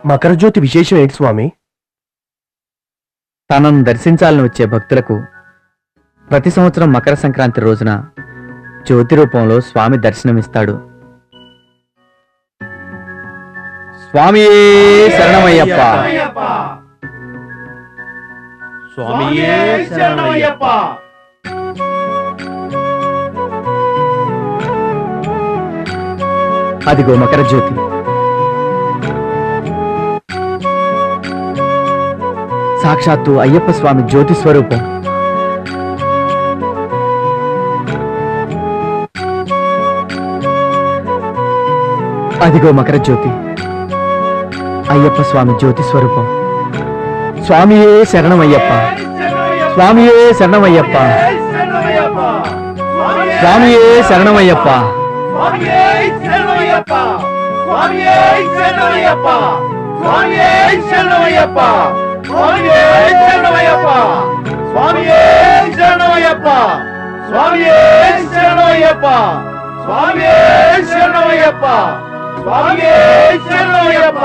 మకరజ్యోతి విశేషం ఏంటి స్వామి? తనను దర్శించాలని వచ్చే భక్తులకు ప్రతి సంవత్సరం మకర సంక్రాంతి రోజున జ్యోతి రూపంలో స్వామి దర్శనమిస్తాడు. స్వామియే శరణమయ్యప్ప. స్వామియే శరణమయ్యప్ప. అదిగో మకర జ్యోతి. సాక్షాత్తు అయ్యప్ప స్వామి జ్యోతి స్వరూపం. అదిగో మకర జ్యోతి, అయ్యప్ప స్వామి జ్యోతి స్వరూపం. స్వామియే శరణమయ్యప్ప. స్వామియే శరణమయ్యప్ప. స్వామియే శరణమయ్యప్ప. స్వామియే శరణమయ్యప్ప.